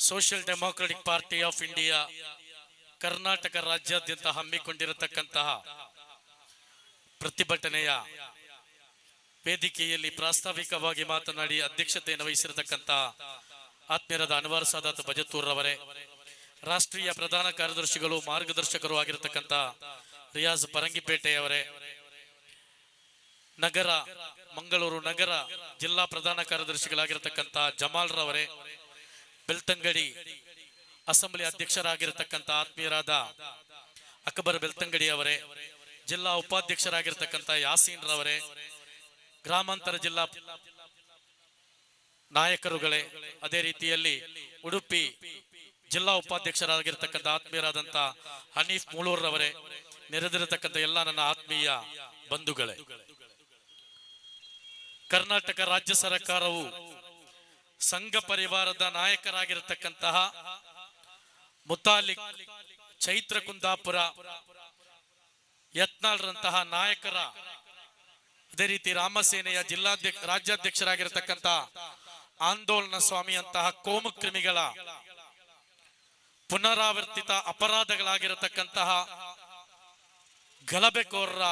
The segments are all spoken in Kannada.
Social Democratic Party of India Karnataka ರಾಜ್ಯಾದ್ಯಂತ ಹಮ್ಮಿಕೊಂಡಿರತಕ್ಕಂತಹ ಪ್ರತಿಭಟನೆಯ ವೇದಿಕೆಯಲ್ಲಿ ಪ್ರಾಸ್ತಾವಿಕವಾಗಿ ಮಾತನಾಡಿ ಅಧ್ಯಕ್ಷತೆಯನ್ನು ವಹಿಸಿರತಕ್ಕಂತಹ ಆತ್ಮೀಯರಾದ ಅನ್ವರ್ ಸಾದಾತ್ ಬಜತ್ತೂರ್ ರವರೇ, ರಾಷ್ಟ್ರೀಯ ಪ್ರಧಾನ ಕಾರ್ಯದರ್ಶಿಗಳು ಮಾರ್ಗದರ್ಶಕರು ಆಗಿರತಕ್ಕಂತ ರಿಯಾಜ್ ಪರಂಗಿಪೇಟೆಯವರೇ, ಮಂಗಳೂರು ನಗರ ಜಿಲ್ಲಾ ಪ್ರಧಾನ ಕಾರ್ಯದರ್ಶಿಗಳಾಗಿರತಕ್ಕಂತ ಜಮಾಲ್ ರವರೇ, ಬೆಳ್ತಂಗಡಿ ಅಸೆಂಬ್ಲಿ ಅಧ್ಯಕ್ಷರಾಗಿರತಕ್ಕಂತ ಆತ್ಮೀಯರಾದ ಅಕ್ಬರ್ ಬೆಳ್ತಂಗಡಿ ಅವರೇ, ಜಿಲ್ಲಾ ಉಪಾಧ್ಯಕ್ಷರಾಗಿರತಕ್ಕಂತ ಯಾಸೀನ್ ರವರೇ, ಗ್ರಾಮಾಂತರ ಜಿಲ್ಲಾ ನಾಯಕರುಗಳೇ, ಅದೇ ರೀತಿಯಲ್ಲಿ ಉಡುಪಿ ಜಿಲ್ಲಾ ಉಪಾಧ್ಯಕ್ಷರಾಗಿರ್ತಕ್ಕಂಥ ಆತ್ಮೀಯರಾದಂತ ಹನೀಫ್ ಮೂಳೂರ್ ರವರೇ, ನೆರೆದಿರತಕ್ಕಂಥ ಎಲ್ಲ ನನ್ನ ಆತ್ಮೀಯ ಬಂಧುಗಳೇ, ಕರ್ನಾಟಕ ರಾಜ್ಯ ಸರ್ಕಾರವು ಸಂಘ ಪರಿವಾರದ ನಾಯಕರಾಗಿರತಕ್ಕಂತಹ ಮುತಾಲಿಕ್, ಚೈತ್ರ ಕುಂದಾಪುರ, ಯತ್ನಾಳ್ರಂತಹ ನಾಯಕರ, ಅದೇ ರೀತಿ ರಾಮಸೇನೆಯ ರಾಜ್ಯಾಧ್ಯಕ್ಷರಾಗಿರತಕ್ಕಂಥ ಆಂದೋಲನ ಸ್ವಾಮಿ ಅಂತಹ ಕೋಮು ಕ್ರಿಮಿಗಳ ಪುನರಾವರ್ತಿತ ಅಪರಾಧಗಳಾಗಿರತಕ್ಕಂತಹ ಗಲಭೆಕೋರರ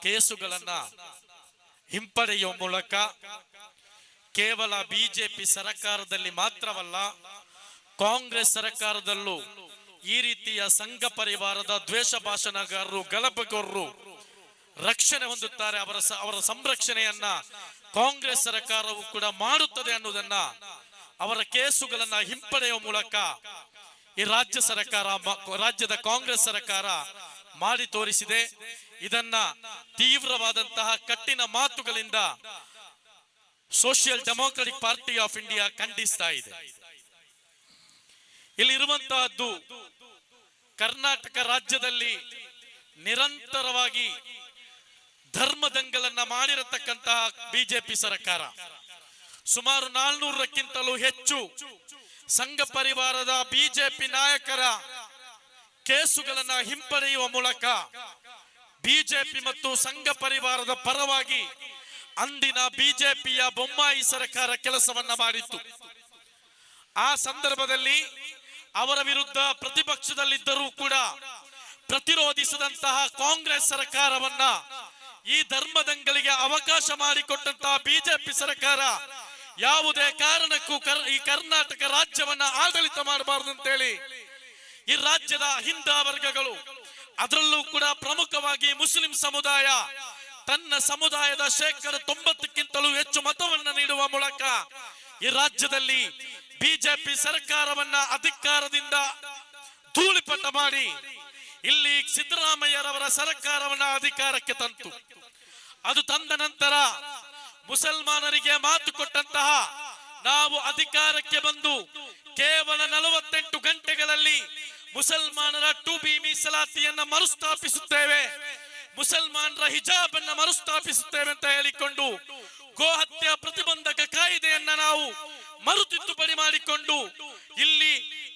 ಕೇಸುಗಳನ್ನ ಹಿಂಪಡೆಯುವ ಮೂಲಕ ಕೇವಲ ಬಿಜೆಪಿ ಸರ್ಕಾರದಲ್ಲಿ ಮಾತ್ರವಲ್ಲ, ಕಾಂಗ್ರೆಸ್ ಸರ್ಕಾರದಲ್ಲೂ ಈ ರೀತಿಯ ಸಂಘ ಪರಿವಾರದ ದ್ವೇಷ ಭಾಷಣಗಾರರು, ಗಲಭೆಕೋರರು ರಕ್ಷಣೆ ಹೊಂದುತ್ತಾರೆ. ಅವರ ಸಂರಕ್ಷಣೆಯನ್ನ ಕಾಂಗ್ರೆಸ್ ಸರ್ಕಾರವು ಕೂಡ ಮಾಡುತ್ತದೆ ಅನ್ನುವುದನ್ನ, ಅವರ ಕೇಸುಗಳನ್ನ ಹಿಂಪಡೆಯುವ ಮೂಲಕ ಈ ರಾಜ್ಯದ ಕಾಂಗ್ರೆಸ್ ಸರ್ಕಾರ ಮಾಡಿ ತೋರಿಸಿದೆ. ಇದನ್ನ ತೀವ್ರವಾದಂತಹ ಕಠಿಣ ಮಾತುಗಳಿಂದ Social Democratic Party of India ಖಂಡಿಸ್ತಾ ಇದೆ. ಇಲ್ಲಿರುವಂತಹದ್ದು, ಕರ್ನಾಟಕ ರಾಜ್ಯದಲ್ಲಿ ನಿರಂತರವಾಗಿ ಧರ್ಮದಂಗಲನ್ನ ಮಾಡಿರತಕ್ಕಂತಹ ಬಿಜೆಪಿ ಸರ್ಕಾರ ಸುಮಾರು 400ಕ್ಕಿಂತಲೂ ಹೆಚ್ಚು ಸಂಘ ಪರಿವಾರದ ಬಿಜೆಪಿ ನಾಯಕರ ಕೇಸುಗಳನ್ನ ಹಿಂಪಡೆಯುವ ಮೂಲಕ ಬಿಜೆಪಿ ಮತ್ತು ಸಂಘ ಪರಿವಾರದ ಪರವಾಗಿ ಅಂದಿನ ಬಿಜೆಪಿಯ ಬೊಮ್ಮಾಯಿ ಸರ್ಕಾರ ಕೆಲಸವನ್ನ ಮಾಡಿತ್ತು. ಆ ಸಂದರ್ಭದಲ್ಲಿ ಅವರ ವಿರುದ್ಧ ಪ್ರತಿಪಕ್ಷದಲ್ಲಿದ್ದರೂ ಕೂಡ ಪ್ರತಿರೋಧಿಸಿದಂತಹ ಕಾಂಗ್ರೆಸ್ ಸರ್ಕಾರವನ್ನ, ಈ ಧರ್ಮದಂಗಲಿಗೆ ಅವಕಾಶ ಮಾಡಿಕೊಟ್ಟಂತಹ ಬಿಜೆಪಿ ಸರ್ಕಾರ ಯಾವುದೇ ಕಾರಣಕ್ಕೂ ಈ ಕರ್ನಾಟಕ ರಾಜ್ಯವನ್ನ ಆಡಳಿತ ಮಾಡಬಾರದು ಅಂತೇಳಿ ಈ ರಾಜ್ಯದ ಹಿಂದ ವರ್ಗಗಳು, ಅದರಲ್ಲೂ ಕೂಡ ಪ್ರಮುಖವಾಗಿ ಮುಸ್ಲಿಂ ಸಮುದಾಯ ತನ್ನ ಸಮುದಾಯದ 90%ಕ್ಕಿಂತಲೂ ಹೆಚ್ಚು ಮತವನ್ನ ನೀಡುವ ಮೂಲಕ ಈ ರಾಜ್ಯದಲ್ಲಿ ಬಿಜೆಪಿ ಸರ್ಕಾರವನ್ನ ಅಧಿಕಾರದಿಂದ ಧೂಳಿಪಟ ಮಾಡಿ ಇಲ್ಲಿ ಸಿದ್ದರಾಮಯ್ಯರವರ ಸರ್ಕಾರವನ್ನ ಅಧಿಕಾರಕ್ಕೆ ತಂತು. ಅದು ತಂದ ನಂತರ ಮುಸಲ್ಮಾನರಿಗೆ ಮಾತು ಕೊಟ್ಟಂತಹ, ನಾವು ಅಧಿಕಾರಕ್ಕೆ ಬಂದು ಕೇವಲ 48 ಗಂಟೆಗಳಲ್ಲಿ ಮುಸಲ್ಮಾನರ 2B ಮೀಸಲಾತಿಯನ್ನ ಮರುಸ್ಥಾಪಿಸುತ್ತೇವೆ, ಮುಸಲ್ಮಾನರ ಹಿಜಾಬ್ ಅನ್ನ ಮರುಸ್ಥಾಪಿಸುತ್ತೇವೆ ಅಂತ ಹೇಳಿಕೊಂಡು ಗೋಹತ್ಯೆ ಪ್ರತಿಬಂಧಕ ಕಾಯ್ದೆಯನ್ನ ನಾವು ಮರುತಿದ್ದುಪಡಿ ಮಾಡಿಕೊಂಡು ಇಲ್ಲಿ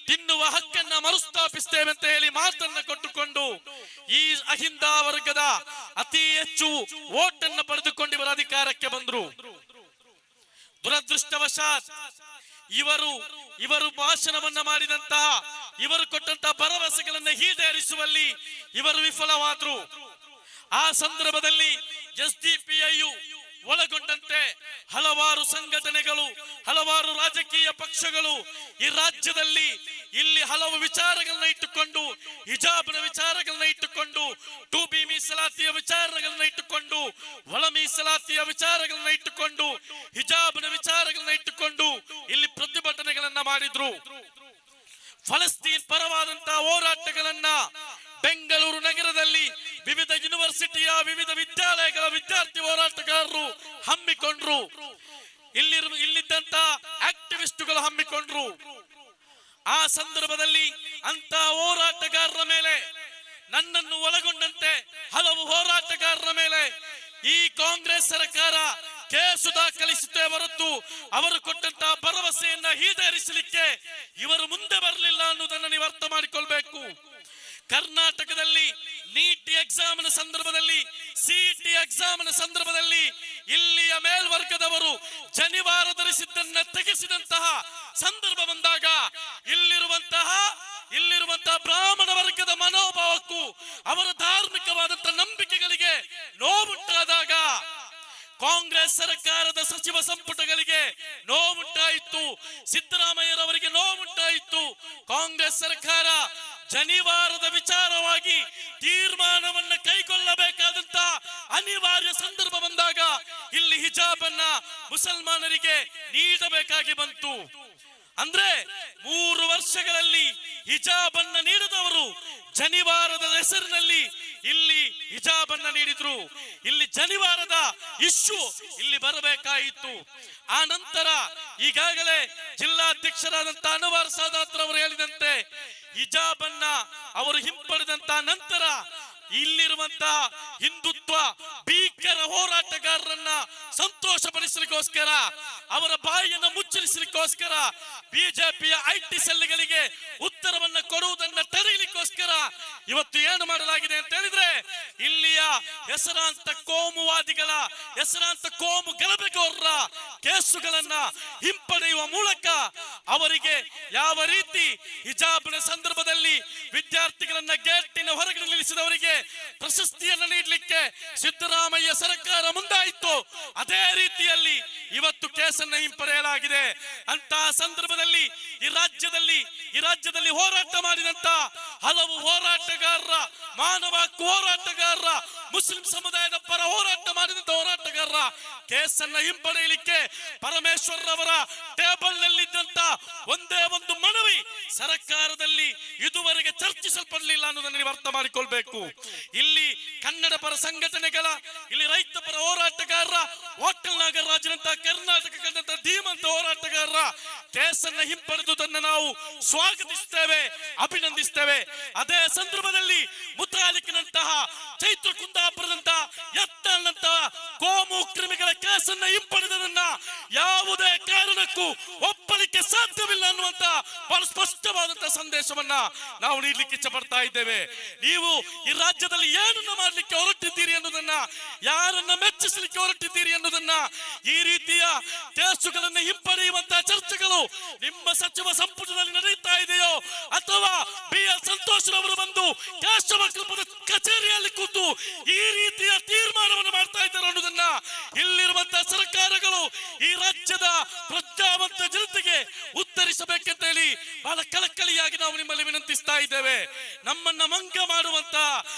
ತಿನ್ನುವ ಹಕ್ಕನ್ನ ಮರುಸ್ಥಾಪಿಸ್ತೇವೆ ಅಂತ ಹೇಳಿ ಮಾತನ್ನ ಕೊಟ್ಟುಕೊಂಡು ಈ ಅಹಿಂದ ವರ್ಗದ ಅತಿ ಹೆಚ್ಚು ವೋಟ್ ಅನ್ನು ಪಡೆದುಕೊಂಡು ಇವರ ಅಧಿಕಾರಕ್ಕೆ ಬಂದ್ರು. ದುರದೃಷ್ಟವಶಾತ್ ಇವರು ಭಾಷಣವನ್ನ ಮಾಡಿದಂತಹ, ಇವರು ಕೊಟ್ಟಂತಹ ಭರವಸೆಗಳನ್ನು ಈಡೇರಿಸುವಲ್ಲಿ ಇವರು ವಿಫಲವಾದ್ರು. ಆ ಸಂದರ್ಭದಲ್ಲಿ ಎಸ್ಡಿಪಿಐಯು ಒಳಗೊಂಡಂತೆ ಹಲವಾರು ಸಂಘಟನೆಗಳು, ಹಲವಾರು ರಾಜಕೀಯ ಪಕ್ಷಗಳು ಈ ರಾಜ್ಯದಲ್ಲಿ ಇಲ್ಲಿ ಹಲವು ವಿಚಾರಗಳನ್ನ ಇಟ್ಟುಕೊಂಡು, ಹಿಜಾಬ್ನ ವಿಚಾರಗಳನ್ನ ಇಟ್ಟುಕೊಂಡು, 2B ಮೀಸಲಾತಿಯ ವಿಚಾರಗಳನ್ನ ಇಟ್ಟುಕೊಂಡು, ಒಳ ಮೀಸಲಾತಿಯ ವಿಚಾರಗಳನ್ನ ಇಟ್ಟುಕೊಂಡು, ಹಿಜಾಬ್ನ ವಿಚಾರಗಳನ್ನ ಇಟ್ಟುಕೊಂಡು ಇಲ್ಲಿ ಪ್ರತಿಭಟನೆಗಳನ್ನ ಮಾಡಿದ್ರು. ಫಲಸ್ತೀನ್ ಪರವಾದಂತಹ ಹೋರಾಟಗಳನ್ನ ಬೆಂಗಳೂರು ನಗರದಲ್ಲಿ ವಿವಿಧ ಯೂನಿವರ್ಸಿಟಿಯ ವಿವಿಧ ವಿದ್ಯಾಲಯಗಳ ವಿದ್ಯಾರ್ಥಿ ಹೋರಾಟಗಾರರು ಹಮ್ಮಿಕೊಂಡ್ರು. ಇಲ್ಲಿದ್ದಂತ ಆಕ್ಟಿವಿಸ್ಟ್ಗಳು ಹಮ್ಮಿಕೊಂಡ್ರು. ಆ ಸಂದರ್ಭದಲ್ಲಿ ಅಂತ ಹೋರಾಟಗಾರರ ಮೇಲೆ, ನನ್ನನ್ನು ಒಳಗೊಂಡಂತೆ ಹಲವು ಹೋರಾಟಗಾರರ ಮೇಲೆ ಈ ಕಾಂಗ್ರೆಸ್ ಸರ್ಕಾರ ಕೇಸು ದಾಖಲಿಸುತ್ತೇ ಹೊರತು ಅವರು ಕೊಟ್ಟಂತಹ ಭರವಸೆಯನ್ನ ಈಡೇರಿಸಲಿಕ್ಕೆ ಇವರು ಮುಂದೆ ಬರಲಿಲ್ಲ ಅನ್ನೋದನ್ನು ನೀವು ಅರ್ಥ ಮಾಡಿಕೊಳ್ಬೇಕು. ಕರ್ನಾಟಕದಲ್ಲಿ ನೀಟ್ ಎಕ್ಸಾಮ್ ಸಂದರ್ಭದಲ್ಲಿ, ಸಿಇಟಿ ಎಕ್ಸಾಮ್ ಸಂದರ್ಭದಲ್ಲಿ ಇಲ್ಲಿಯ ಮೇಲ್ವರ್ಗದವರು ಜನಿವಾರ ಧರಿಸಿದ್ದನ್ನ ತೆಗೆಸಿದಂತಹ ಸಂದರ್ಭ ಬಂದಾಗ ಇಲ್ಲಿರುವಂತಹ ಬ್ರಾಹ್ಮಣ ವರ್ಗದ ಮನೋಭಾವಕ್ಕೂ ಅವರ ಧಾರ್ಮಿಕವಾದಂತಹ ನಂಬಿಕೆಗಳಿಗೆ ನೋವುಂಟಾದಾಗ ಕಾಂಗ್ರೆಸ್ ಸರ್ಕಾರದ ಸಚಿವ ಸಂಪುಟಗಳಿಗೆ ನೋವುಂಟಾಯಿತು, ಸಿದ್ದರಾಮಯ್ಯರವರಿಗೆ ನೋವುಂಟಾಯಿತು. ಕಾಂಗ್ರೆಸ್ ಸರ್ಕಾರ ಜನಿವಾರದ ವಿಚಾರವಾಗಿ ತೀರ್ಮಾನವನ್ನ ಕೈಗೊಳ್ಳಬೇಕಾದಂತ ಅನಿವಾರ್ಯ ಸಂದರ್ಭ ಬಂದಾಗ ಇಲ್ಲಿ ಹಿಜಾಬ್ ಅನ್ನ ಮುಸಲ್ಮಾನರಿಗೆ ನೀಡಬೇಕಾಗಿ ಬಂತು. ಅಂದ್ರೆ 3 ವರ್ಷಗಳಲ್ಲಿ ಹಿಜಾಬ್ ಅನ್ನ ನೀಡದವರು ಜನಿವಾರದ ಹೆಸರಿನಲ್ಲಿ ಇಲ್ಲಿ ಹಿಜಾಬ್ ಅನ್ನ ನೀಡಿದ್ರು. ಇಲ್ಲಿ ಜನಿವಾರದ ಇಶ್ಯೂ ಇಲ್ಲಿ ಬರಬೇಕಾಯಿತು. ಆ ನಂತರ ಈಗಾಗಲೇ ಜಿಲ್ಲಾಧ್ಯಕ್ಷರಾದಂತ ಅನ್ವರ್ ಸಾದಾತ್ ಅವರು ಹೇಳಿದಂತೆ ಹಿಜಾಬ್ ಅನ್ನ ಅವರು ಹಿಂಪಡೆದಂತ ನಂತರ ಇಲ್ಲಿರುವಂತಹ ಹಿಂದುತ್ವ ಭೀಕರ ಹೋರಾಟಗಾರರನ್ನ ಸಂತೋಷಪಡಿಸಲಿಕ್ಕೋಸ್ಕರ, ಅವರ ಬಾಯಿಯನ್ನು ಮುಚ್ಚರಿಸಲಿಕ್ಕೋಸ್ಕರ, ಬಿಜೆಪಿಯ ಐಟಿ ಸೆಲ್ಗಳಿಗೆ ಉತ್ತರವನ್ನ ಕೊಡುವುದನ್ನ ತಡೆಯಲಿಕ್ಕೋಸ್ಕರ ಇವತ್ತು ಏನು ಮಾಡಲಾಗಿದೆ ಅಂತ ಹೇಳಿದ್ರೆ, ಇಲ್ಲಿಯ ಹೆಸರಾಂತ ಕೋಮುವಾದಿಗಳ, ಹೆಸರಾಂತ ಕೋಮು ಗಲಭೆಗೋರರ ಕೇಸುಗಳನ್ನ ಹಿಂಪಡೆಯುವ ಮೂಲಕ ಅವರಿಗೆ ಯಾವ ರೀತಿ ಹಿಜಾಬ್ನ ಸಂದರ್ಭದಲ್ಲಿ ವಿದ್ಯಾರ್ಥಿಗಳನ್ನ ಗೇಟಿನ ಹೊರಗಡೆ ನಿಲ್ಲಿಸಿದವರಿಗೆ ಪ್ರಶಸ್ತಿಯನ್ನು ನೀಡಲಿಕ್ಕೆ ಸಿದ್ದರಾಮಯ್ಯ ಸರ್ಕಾರ ಮುಂದಾಯಿತು, ಅದೇ ರೀತಿಯಲ್ಲಿ ಇವತ್ತು ಕೇಸನ್ನ ಹಿಂಪಡೆಯಲಾಗಿದೆ. ಅಂತಹ ಸಂದರ್ಭದಲ್ಲಿ ಈ ರಾಜ್ಯದಲ್ಲಿ ಹೋರಾಟ ಮಾಡಿದಂತ ಹಲವು ಹೋರಾಟಗಾರರ, ಮಾನವ ಹಕ್ಕು ಹೋರಾಟಗಾರರ, ಮುಸ್ಲಿಂ ಸಮುದಾಯದ ಪರ ಹೋರಾಟ ಮಾಡಿದಂತ ಹೋರಾಟಗಾರರ ಕೇಸನ್ನ ಹಿಂಪಡೆಯಲಿಕ್ಕೆ ಪರಮೇಶ್ವರ್ ಅವರ ಟೇಬಲ್ ನಲ್ಲಿದ್ದಂತ ಒಂದೇ ಒಂದು ಮನವಿ ಸರ್ಕಾರದಲ್ಲಿ ಇದುವರೆಗೆ ಚರ್ಚಿಸಲ್ಪಡಲಿಲ್ಲ ಅನ್ನೋದನ್ನು ನೀವು ಅರ್ಥ ಮಾಡಿಕೊಳ್ಬೇಕು. ಇಲ್ಲಿ ಕನ್ನಡ ಪರ ಸಂಘಟನೆಗಳ, ಇಲ್ಲಿ ರೈತ ಪರ ಹೋರಾಟಗಾರರ, ಹೋಟೆಲ್ ನಾಗರಾಜನಂತ ಕರ್ನಾಟಕ ಕಂಡಂತ ಧೀಮಂತ ಹೋರಾಟಗಾರರ ಕೇಸನ್ನ ಹಿಂಪಡೆದುದನ್ನು ನಾವು ಸ್ವಾಗತಿಸ್ತೇವೆ, ಅಭಿನಂದಿಸ್ತೇವೆ. ಅದೇ ಸಂದರ್ಭದಲ್ಲಿ ಮುತಾಲಿಕ್ನಂತಹ, ಚೈತ್ರ ಕುಂದಾಪುರದಂತಹ, ಯತ್ನಾಳ್ನಂತಹ ಕೋಮು ಕ್ರಿಮಿಗಳ ಕೇಸನ್ನ ಹಿಂಪಡೆದದನ್ನ ಯಾವುದೇ ಕಾರಣಕ್ಕೂ ಒಪ್ಪಲಿಕ್ಕೆ ಸಾಧ್ಯವಿಲ್ಲ ಅನ್ನುವಂತ ಬಹಳ ಸ್ಪಷ್ಟವಾದಂತಹ ಸಂದೇಶವನ್ನ ನಾವು ನೀಡಲಿಕ್ಕೆ ಇಚ್ಛೆ ಪಡ್ತಾ ಇದ್ದೇವೆ. ನೀವು ಈ ರಾಜ್ಯದಲ್ಲಿ ಏನನ್ನ ಮಾಡಲಿಕ್ಕೆ ಹೊರಟಿದ್ದೀರಿ ಅನ್ನೋದನ್ನ, ಯಾರನ್ನ ಮೆಚ್ಚಿಸಲಿಕ್ಕೆ ಹೊರಟಿದ್ದೀರಿ ಅನ್ನೋದನ್ನ, ಈ ರೀತಿಯ ಕೇಸುಗಳನ್ನು ಹಿಂಪಡೆಯುವಂತಹ ಚರ್ಚೆಗಳು ನಿಮ್ಮ ಸಚಿವ ಸಂಪುಟದಲ್ಲಿ ನಡೆಯುತ್ತಾ ಇದೆಯೋ ಅಥವಾ BL ಸಂತೋಷ್ ರವರು ಬಂದು ಕೇಶವ ಕಲ್ಪದ ಕಚೇರಿಯಲ್ಲಿ ಕೂತು ಈ ರೀತಿಯ ತೀರ್ಮಾನವನ್ನು ಮಾಡ್ತಾ ಇದ್ದಾರೆ ಅನ್ನೋದನ್ನ ಇಲ್ಲಿರುವಂತಹ ಸರ್ಕಾರಗಳು ಈ ರಾಜ್ಯದ ಪ್ರಜ್ಞಾವಂತ ಜನತೆಗೆ ಉತ್ತರಿಸಬೇಕಂತ ಹೇಳಿ ಬಹಳ ಕಳಕಳಿಯಾಗಿ ನಾವು ನಿಮ್ಮಲ್ಲಿ ವಿನಂತಿಸ್ತಾ ಇದ್ದೇವೆ. ನಮ್ಮನ್ನ ಮಂಗ ಮಾಡುವಂತಹ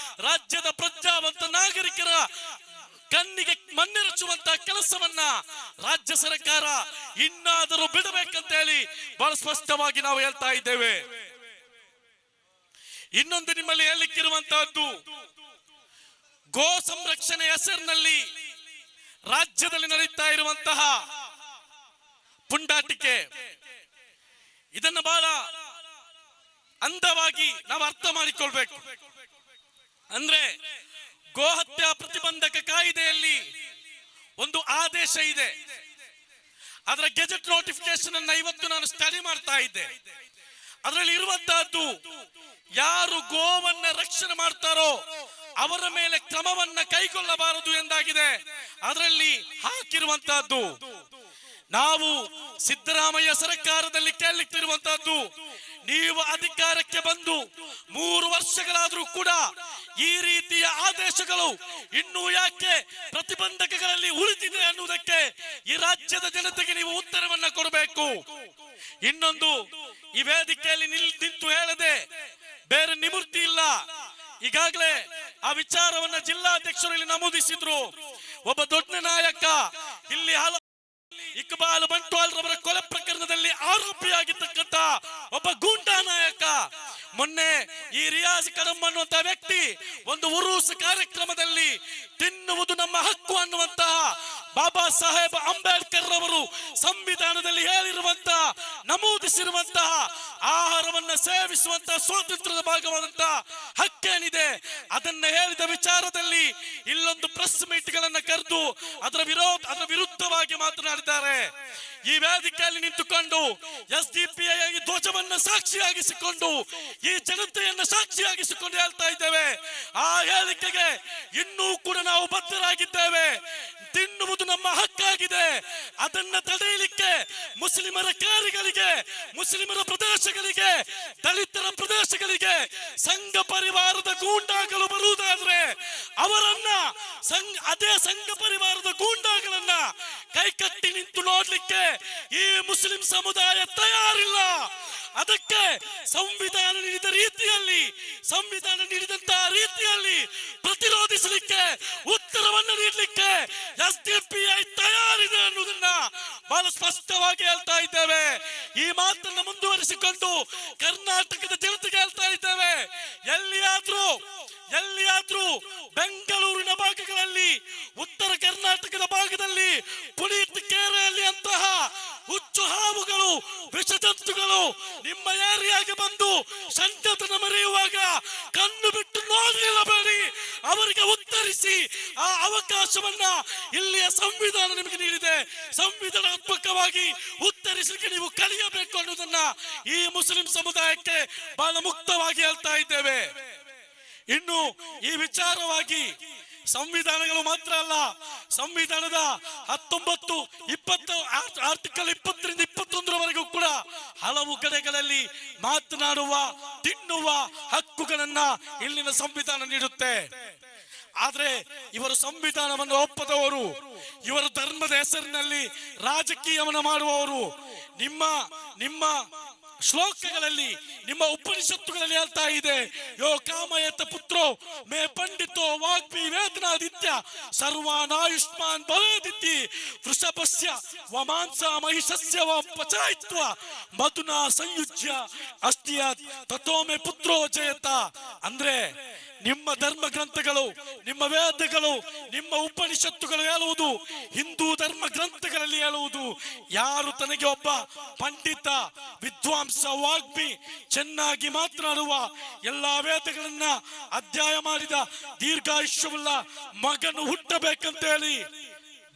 ರಾಜ್ಯದ ಪ್ರಜ್ಞಾವಂತ ನಾಗರಿಕರ ಕಣ್ಣಿಗೆ ಮಣ್ಣೆರಚುವಂತಹ ಕೆಲಸವನ್ನ ರಾಜ್ಯ ಸರ್ಕಾರ ಇನ್ನಾದರೂ ಬಿಡಬೇಕಂತ ಹೇಳಿ ಬಹಳ ಸ್ಪಷ್ಟವಾಗಿ ನಾವು ಹೇಳ್ತಾ ಇದ್ದೇವೆ. ಇನ್ನೊಂದು ನಿಮ್ಮಲ್ಲಿ ಹೇಳಲಿಕ್ಕಿರುವಂತಹದ್ದು, ಗೋ ಸಂರಕ್ಷಣೆ ಹೆಸರಿನಲ್ಲಿ ರಾಜ್ಯದಲ್ಲಿ ನಡೆಯುತ್ತಾ ಇರುವಂತಹ ಪುಂಡಾಟಿಕೆ, ಇದನ್ನ ಬಹಳ ಅಂದವಾಗಿ ನಾವು ಅರ್ಥ ಮಾಡಿಕೊಳ್ಬೇಕು. ಅಂದ್ರೆ ಗೋಹತ್ಯಾ ಪ್ರತಿಬಂಧಕ ಕಾಯ್ದೆಯಲ್ಲಿ ಒಂದು ಆದೇಶ ಇದೆ. ಅದರ ಗೆಜೆಟ್ ನೋಟಿಫಿಕೇಶನ್ ಅನ್ನ ಇವತ್ತು ನಾನು ಸ್ಟಡಿ ಮಾಡ್ತಾ ಇದ್ದೆ. ಅದರಲ್ಲಿ ಇರುವಂತಹದ್ದು, ಯಾರು ಗೋವನ್ನ ರಕ್ಷಣೆ ಮಾಡ್ತಾರೋ ಅವರ ಮೇಲೆ ಕ್ರಮವನ್ನ ಕೈಗೊಳ್ಳಬಾರದು ಎಂದಾಗಿದೆ. ಅದರಲ್ಲಿ ಹಾಕಿರುವಂತಹದ್ದು, ನಾವು ಸಿದ್ದರಾಮಯ್ಯ ಸರ್ಕಾರದಲ್ಲಿ ಕೇಳಲಿಕ್ಕಿರುವಂತಹದ್ದು, ನೀವು ಅಧಿಕಾರಕ್ಕೆ ಬಂದು 3 ವರ್ಷಗಳಾದ್ರೂ ಕೂಡ ಈ ರೀತಿಯ ಆದೇಶಗಳು ಇನ್ನೂ ಯಾಕೆ ಪ್ರತಿಬಂಧಕಗಳಲ್ಲಿ ಉಳಿದಿದೆ ಅನ್ನುವುದಕ್ಕೆ ಈ ರಾಜ್ಯದ ಜನತೆಗೆ ನೀವು ಉತ್ತರವನ್ನ ಕೊಡಬೇಕು. ಇನ್ನೊಂದು, ಈ ವೇದಿಕೆಯಲ್ಲಿ ನಿಂತು ಹೇಳದೆ ಬೇರೆ ನಿವೃತ್ತಿ ಇಲ್ಲ. ಈಗಾಗಲೇ ಆ ವಿಚಾರವನ್ನ ಜಿಲ್ಲಾಧ್ಯಕ್ಷರು ಇಲ್ಲಿ ನಮೂದಿಸಿದ್ರು. ಒಬ್ಬ ದೊಡ್ಡ ನಾಯಕ, ಇಲ್ಲಿ ಇಕ್ಬಾಲ್ ಬಂಟ್ವಾಲ್ ರವರ ಕೊಲೆ ಪ್ರಕರಣದಲ್ಲಿ ಆರೋಪಿಯಾಗಿರ್ತಕ್ಕಂತ ಒಬ್ಬ ಗೂಂಡಾ ನಾಯಕ, ಮೊನ್ನೆ ಈ ರಿಯಾಜ್ ಕಡಂ ಅನ್ನುವಂತ ವ್ಯಕ್ತಿ ಒಂದು ಉರೂಸ್ ಕಾರ್ಯಕ್ರಮದಲ್ಲಿ ತಿನ್ನುವುದು ನಮ್ಮ ಹಕ್ಕು ಅನ್ನುವಂತಹ ಬಾಬಾ ಸಾಹೇಬ್ ಅಂಬೇಡ್ಕರ್ ರವರು ಸಂವಿಧಾನದಲ್ಲಿ ಹೇಳಿರುವಂತಹ, ನಮೂದಿಸಿರುವಂತಹ ಆಹಾರವನ್ನ ಸೇವಿಸುವಂತಹ ಸ್ವಾತಂತ್ರ್ಯದ ಭಾಗವಾದಂತಹ ಹಕ್ಕೇನಿದೆ, ಅದನ್ನ ಹೇಳಿದ ವಿಚಾರದಲ್ಲಿ ಇಲ್ಲೊಂದು ಪ್ರೆಸ್ ಮೀಟ್ ಗಳನ್ನ ಕರೆದು ಅದರ ವಿರುದ್ಧವಾಗಿ ಮಾತನಾಡಿದ್ದಾರೆ. ಈ ವೇದಿಕೆಯಲ್ಲಿ ನಿಂತುಕೊಂಡು SDPI ಧ್ವಜವನ್ನ ಸಾಕ್ಷಿಯಾಗಿಸಿಕೊಂಡು ಈ ಜನತೆಯನ್ನ ಸಾಕ್ಷಿಯಾಗಿಸಿಕೊಂಡು ಹೇಳ್ತಾ ಇದ್ದೇವೆ, ಆ ಹೇಳಿಕೆಗೆ ಇನ್ನೂ ಕೂಡ ನಾವು ಬದ್ಧರಾಗಿದ್ದೇವೆ. ತಿನ್ನುವುದು ನಮ್ಮ ಹಕ್ಕಾಗಿದೆ. ಅದನ್ನ ತಡೆಯಲಿಕ್ಕೆ ಮುಸ್ಲಿಮರ ಕಾರಿಗಳಿಗೆ, ಮುಸ್ಲಿಮರ ಪ್ರದೇಶಗಳಿಗೆ, ದಲಿತರ ಪ್ರದೇಶ ಸಮಾವೇಶಗಳಿಗೆ ಸಂಘ ಪರಿವಾರದ ಗೂಂಡಾಗಳು ಬರುವುದಾದ್ರೆ ಅವರನ್ನ ಅದೇ ಸಂಘ ಪರಿವಾರದ ಗೂಂಡಾಗಳನ್ನ ಕೈಕಟ್ಟಿ ನಿಂತು ನೋಡ್ಲಿಕ್ಕೆ ಈ ಮುಸ್ಲಿಂ ಸಮುದಾಯ ತಯಾರಿಲ್ಲ. ಅದಕ್ಕೆ ಸಂವಿಧಾನ ನೀಡಿದ ರೀತಿಯಲ್ಲಿ, ಸಂವಿಧಾನ ನೀಡಿದಂತಹ ರೀತಿಯಲ್ಲಿ ಪ್ರತಿರೋಧಿಸಲಿಕ್ಕೆ, ಉತ್ತರವನ್ನು ನೀಡಲಿಕ್ಕೆ SDPI ತಯಾರಿದೆ ಅನ್ನುವುದನ್ನ ಬಹಳ ಸ್ಪಷ್ಟವಾಗಿ ಹೇಳ್ತಾ ಇದ್ದೇವೆ. ಈ ಮಾತನ್ನು ಮುಂದುವರಿಸಿಕೊಂಡು ಕರ್ನಾಟಕದ ಜನತೆಗೆ ಹೇಳ್ತಾ ಇದ್ದೇವೆ, ಎಲ್ಲಿಯಾದ್ರೂ ಬೆಂಗಳೂರಿನ ಭಾಗಗಳಲ್ಲಿ, ಉತ್ತರ ಕರ್ನಾಟಕದ ಭಾಗದಲ್ಲಿ, ಪುನೀತ್ ಕೇರೆಯಲ್ಲಿ ಅಂತಹ ಹುಚ್ಚು ಹಾವುಗಳು, ವಿಷಜಂತುಗಳು ನಿಮ್ಮ ಏರಿಯಾಗೆ ಬಂದು ಸಂತತನ ಮರೆಯುವಾಗ ಕಣ್ಣು ಬಿಟ್ಟು ನೋಡಿರಬೇಡಿ, ಅವರಿಗೆ ಉತ್ತರಿಸಿ. ಆ ಅವಕಾಶವನ್ನ ಇಲ್ಲಿಯ ಸಂವಿಧಾನ ನಿಮಗೆ ನೀಡಿದೆ. ಸಂವಿಧಾನಾತ್ಮಕವಾಗಿ ಉತ್ತರಿಸಲಿಕ್ಕೆ ನೀವು ಕಲಿಯಬೇಕು ಅನ್ನೋದನ್ನ ಈ ಮುಸ್ಲಿಂ ಸಮುದಾಯಕ್ಕೆ ಬಹಳ ಮುಕ್ತವಾಗಿ ಹೇಳ್ತಾ ಇದ್ದೇವೆ. ಇನ್ನು ಈ ವಿಚಾರವಾಗಿ ಸಂವಿಧಾನಗಳು ಮಾತ್ರ ಅಲ್ಲ, ಸಂವಿಧಾನದ 19, 20 ಆರ್ಟಿಕಲ್ 20 ರಿಂದ 21 ಕೂಡ ಹಲವು ಕಡೆಗಳಲ್ಲಿ ಮಾತನಾಡುವ, ತಿನ್ನುವ ಹಕ್ಕುಗಳನ್ನ ಇಲ್ಲಿನ ಸಂವಿಧಾನ ನೀಡುತ್ತೆ. ಆದ್ರೆ ಇವರು ಸಂವಿಧಾನವನ್ನು ಒಪ್ಪದವರು, ಇವರು ಧರ್ಮದ ಹೆಸರಿನಲ್ಲಿ ರಾಜಕೀಯವನ್ನು ಮಾಡುವವರು. ನಿಮ್ಮ ಶ್ಲೋಕಗಳಲ್ಲಿ, ನಿಮ್ಮ ಉಪನಿಷತ್ತುಗಳಲ್ಲಿ ಹೇಳ್ತಾ ಇದೆ, ಯೋ ಕಾಮಯತ ಪುತ್ರೋ ಮೇ ಪಂಡಿತೋ ವಾಗ್ಮಿ ವೇದನಾದಿತ್ಯ ಸರ್ವಾನಾಯುಷ್ಮಾನ್ ಭವೇದಿತಿ ವೃಷಭಸ್ಯ ವಮಾಂಸ ಮಹಿಷಸ್ಯ ವಪಚಾಯಿತ್ವ ಮಧುನಾ ಸಂಯುಜ್ಯ ಅಸ್ತಿಯಾತ್ ತಥೋ ಮೇ ಪುತ್ರೋ ಜಯತ. ಅಂದ್ರೆ ನಿಮ್ಮ ಧರ್ಮ ಗ್ರಂಥಗಳು, ನಿಮ್ಮ ವೇದಗಳು, ನಿಮ್ಮ ಉಪನಿಷತ್ತುಗಳು ಹೇಳುವುದು, ಹಿಂದೂ ಧರ್ಮ ಗ್ರಂಥಗಳಲ್ಲಿ ಹೇಳುವುದು, ಯಾರು ತನಗೆ ಒಬ್ಬ ಪಂಡಿತ, ವಿದ್ವಾಂಸ, ವಾಗ್ಮಿ, ಚೆನ್ನಾಗಿ ಮಾತನಾಡುವ, ಎಲ್ಲಾ ವೇದಗಳನ್ನ ಅಧ್ಯಯನ ಮಾಡಿದ ದೀರ್ಘಾಯುಷ್ಯವುಳ್ಳ ಮಗನು ಹುಟ್ಟಬೇಕಂತ ಹೇಳಿ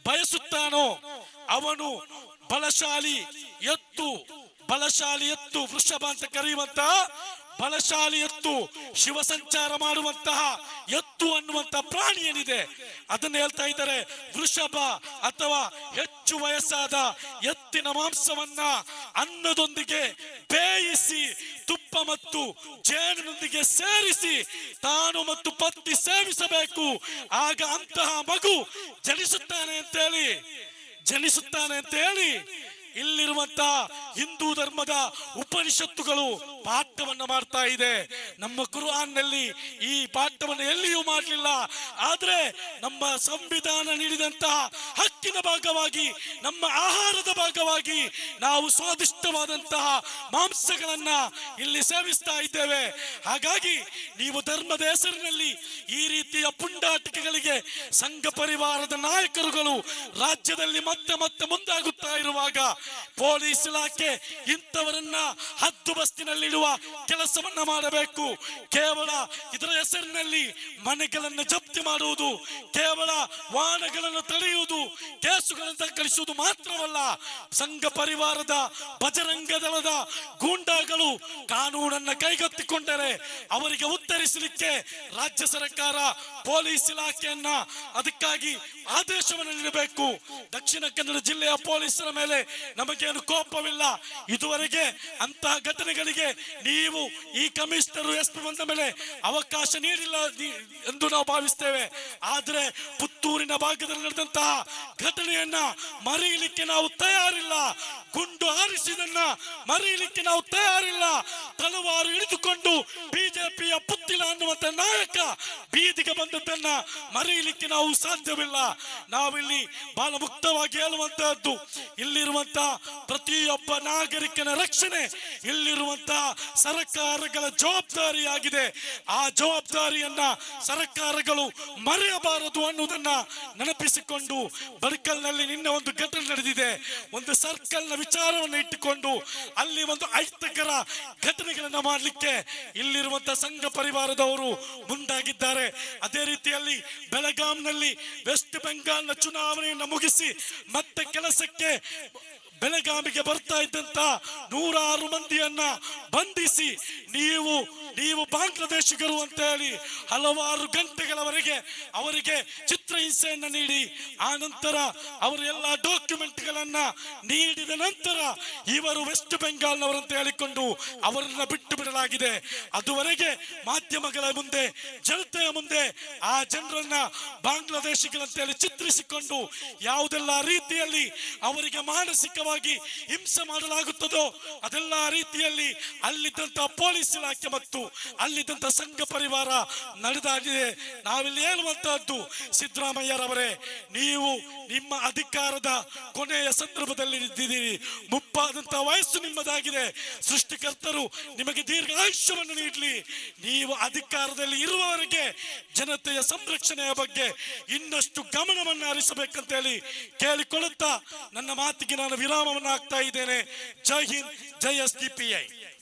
ಬಯಸುತ್ತಾನೋ ಅವನು ಬಲಶಾಲಿ ಎತ್ತು ವೃಷಭ ಅಂತ ಕರೆಯುವಂತ ಬಲಶಾಲಿ ಎತ್ತು, ಶಿವ ಸಂಚಾರ ಮಾಡುವಂತಹ ಎತ್ತು ಅನ್ನುವಂತಹ ಪ್ರಾಣಿ ಏನಿದೆ ಅದನ್ನ ಹೇಳ್ತಾ ಇದ್ದಾರೆ. ವೃಷಭ ಅಥವಾ ಹೆಚ್ಚು ವಯಸ್ಸಾದ ಎತ್ತಿನ ಮಾಂಸವನ್ನ ಅನ್ನದೊಂದಿಗೆ ಬೇಯಿಸಿ ತುಪ್ಪ ಮತ್ತು ಜೇನಿನೊಂದಿಗೆ ಸೇರಿಸಿ ತಾನು ಮತ್ತು ಪತ್ನಿ ಸೇವಿಸಬೇಕು. ಆಗ ಅಂತಹ ಮಗು ಜನಿಸುತ್ತಾನೆ ಅಂತ ಹೇಳಿ ಇಲ್ಲಿರುವಂತ ಹಿಂದೂ ಧರ್ಮದ ಉಪನಿಷತ್ತುಗಳು ಪಾಠವನ್ನ ಮಾಡ್ತಾ ಇದೆ. ನಮ್ಮ ಕುರ್ಆನ್ ನಲ್ಲಿ ಈ ಪಾಠವನ್ನು ಎಲ್ಲಿಯೂ ಮಾಡಲಿಲ್ಲ. ಆದ್ರೆ ನಮ್ಮ ಸಂವಿಧಾನ ನೀಡಿದಂತಹ ಹಕ್ಕಿನ ಭಾಗವಾಗಿ, ನಮ್ಮ ಆಹಾರದ ಭಾಗವಾಗಿ ನಾವು ಸ್ವಾದಿಷ್ಟವಾದಂತಹ ಮಾಂಸಗಳನ್ನ ಇಲ್ಲಿ ಸೇವಿಸ್ತಾ ಇದ್ದೇವೆ. ಹಾಗಾಗಿ ನೀವು ಧರ್ಮದ ಹೆಸರಿನಲ್ಲಿ ಈ ರೀತಿಯ ಪುಂಡಾಟಿಕೆಗಳಿಗೆ ಸಂಘ ಪರಿವಾರದ ನಾಯಕರುಗಳು ರಾಜ್ಯದಲ್ಲಿ ಮತ್ತೆ ಮುಂದಾಗುತ್ತಾ ಇರುವಾಗ ಪೊಲೀಸ್ ಇಲಾಖೆ ಇಂಥವರನ್ನ ಹದ್ದುಬಸ್ತಿನಲ್ಲಿಡುವ ಕೆಲಸವನ್ನ ಮಾಡಬೇಕು. ಕೇವಲ ಇದರ ಹೆಸರಿನಲ್ಲಿ ಮನೆಗಳನ್ನು ಜಪ್ತಿ ಮಾಡುವುದು, ಕೇವಲ ವಾಹನಗಳನ್ನು ತಡೆಯುವುದು, ಕೇಸುಗಳನ್ನು ದಾಖಲಿಸುವುದು ಮಾತ್ರವಲ್ಲ, ಸಂಘ ಪರಿವಾರದ ಬಜರಂಗ ದಳದ ಗೂಂಡಾಗಳು ಕಾನೂನನ್ನ ಕೈಗೆತ್ತಿಕೊಂಡರೆ ಅವರಿಗೆ ಉತ್ತರಿಸಲಿಕ್ಕೆ ರಾಜ್ಯ ಸರ್ಕಾರ ಪೊಲೀಸ್ ಇಲಾಖೆಯನ್ನ ಅದಕ್ಕಾಗಿ ಆದೇಶವನ್ನು ನೀಡಬೇಕು. ದಕ್ಷಿಣ ಕನ್ನಡ ಜಿಲ್ಲೆಯ ಪೊಲೀಸರ ಮೇಲೆ ನಮಗೇನು ಕೋಪವಿಲ್ಲ. ಇದುವರೆಗೆ ಅಂತಹ ಘಟನೆಗಳಿಗೆ ನೀವು ಈ ಕಮಿಷನರ್ SP ಬಂದ ಮೇಲೆ ಅವಕಾಶ ನೀಡಿಲ್ಲ ಎಂದು ನಾವು ಭಾವಿಸ್ತೇವೆ. ಆದ್ರೆ ಪುತ್ತೂರಿನ ಭಾಗದಲ್ಲಿ ನಡೆದಂತಹ ಘಟನೆಯನ್ನ ಮರೆಯಲಿಕ್ಕೆ ನಾವು ತಯಾರಿಲ್ಲ. ಗುಂಡು ಹಾರಿಸಿದನ್ನ ಮರೆಯಲಿಕ್ಕೆ ನಾವು ತಯಾರಿಲ್ಲ. ತಲವಾರು ಹಿಡಿದುಕೊಂಡು ಬಿಜೆಪಿಯ ಪುತ್ತಿಲ ಅನ್ನುವಂತ ನಾಯಕ ಬೀದಿಗೆ ಬಂದದ್ದನ್ನ ಮರೆಯಲಿಕ್ಕೆ ನಾವು ಸಾಧ್ಯವಿಲ್ಲ. ನಾವಿಲ್ಲಿ ಬಹಳ ಮುಕ್ತವಾಗಿ ಹೇಳುವಂತಹದ್ದು, ಇಲ್ಲಿರುವಂತಹ ಪ್ರತಿಯೊಬ್ಬ ನಾಗರಿಕನ ರಕ್ಷಣೆ ಇಲ್ಲಿರುವಂತಹ ಸರ್ಕಾರಗಳ ಜವಾಬ್ದಾರಿಯಾಗಿದೆ. ಆ ಜವಾಬ್ದಾರಿಯನ್ನ ಸರ್ಕಾರಗಳು ಮರೆಯಬಾರದು ಅನ್ನುವುದನ್ನ ನೆನಪಿಸಿಕೊಂಡು, ಬಡಕಲ್ನಲ್ಲಿ ನಿನ್ನೆ ಒಂದು ಘಟನೆ ನಡೆದಿದೆ. ಒಂದು ಸರ್ಕಲ್ ನ ವಿಚಾರವನ್ನು ಇಟ್ಟುಕೊಂಡು ಅಲ್ಲಿ ಒಂದು ಅಹಿತಕರ ಘಟನೆಗಳನ್ನ ಮಾಡಲಿಕ್ಕೆ ಇಲ್ಲಿರುವಂತಹ ಸಂಘ ಪರಿವಾರದವರು ಮುಂದಾಗಿದ್ದಾರೆ. ಅದೇ ರೀತಿಯಲ್ಲಿ ಬೆಳಗಾಂನಲ್ಲಿ ವೆಸ್ಟ್ ಬೆಂಗಾಲ್ನ ಚುನಾವಣೆಯನ್ನು ಮುಗಿಸಿ ಮತ್ತೆ ಕೆಲಸಕ್ಕೆ ಬೆಳಗಾವಿಗೆ ಬರ್ತಾ ಇದ್ದಂತ 106 ಮಂದಿಯನ್ನ ಬಂಧಿಸಿ ನೀವು ನೀವು ಬಾಂಗ್ಲಾದೇಶಿಗರು ಅಂತ ಹೇಳಿ ಹಲವಾರು ಗಂಟೆಗಳವರೆಗೆ ಅವರಿಗೆ ಚಿತ್ರಹಿಂಸೆಯನ್ನ ನೀಡಿ ಆ ನಂತರ ಅವರ ಎಲ್ಲ ಡಾಕ್ಯುಮೆಂಟ್ಗಳನ್ನ ನೀಡಿದ ನಂತರ ಇವರು ವೆಸ್ಟ್ ಬೆಂಗಾಲ್ನವರಂತ ಹೇಳಿಕೊಂಡು ಅವರನ್ನ ಬಿಟ್ಟು ಬಿಡಲಾಗಿದೆ. ಅದುವರೆಗೆ ಮಾಧ್ಯಮಗಳ ಮುಂದೆ ಜನತೆಯ ಮುಂದೆ ಆ ಜನರನ್ನ ಬಾಂಗ್ಲಾದೇಶಿಗಳಂತ ಹೇಳಿ ಚಿತ್ರಿಸಿಕೊಂಡು ಯಾವುದೆಲ್ಲ ರೀತಿಯಲ್ಲಿ ಅವರಿಗೆ ಮಾನಸಿಕವಾಗಿ ಹಿಂಸೆ ಮಾಡಲಾಗುತ್ತದೋ ಅದೆಲ್ಲ ರೀತಿಯಲ್ಲಿ ಅಲ್ಲಿದ್ದಂತ ಪೊಲೀಸ್ ಇಲಾಖೆ ಮತ್ತು ಅಲ್ಲಿದ್ದಂತ ಸಂಘ ಪರಿವಾರ ನಡೆದಾಗಿದೆ. ನಾವಿಲ್ಲಿ ಹೇಳುವಂತಹದ್ದು, ಸಿದ್ದರಾಮಯ್ಯರವರೇ, ನೀವು ನಿಮ್ಮ ಅಧಿಕಾರದ ಕೊನೆಯ ಸಂದರ್ಭದಲ್ಲಿ ಇದ್ದೀರಿ. ಮುಪ್ಪಾದಂತಹ ವಯಸ್ಸು ನಿಮ್ಮದಾಗಿದೆ. ಸೃಷ್ಟಿಕರ್ತರು ನಿಮಗೆ ದೀರ್ಘಾಯುಷ್ಯವನ್ನು ನೀಡಲಿ. ನೀವು ಅಧಿಕಾರದಲ್ಲಿ ಇರುವವರೆಗೆ ಜನತೆಯ ಸಂರಕ್ಷಣೆಯ ಬಗ್ಗೆ ಇನ್ನಷ್ಟು ಗಮನವನ್ನು ಹರಿಸಬೇಕಂತ ಹೇಳಿ ಕೇಳಿಕೊಳ್ಳುತ್ತಾ ನನ್ನ ಮಾತಿಗೆ ನಾನು ವಿರಾಮವನ್ನು ಹಾಕ್ತಾ ಇದ್ದೇನೆ. ಜೈ ಹಿಂದ್, ಜೈ SDPI.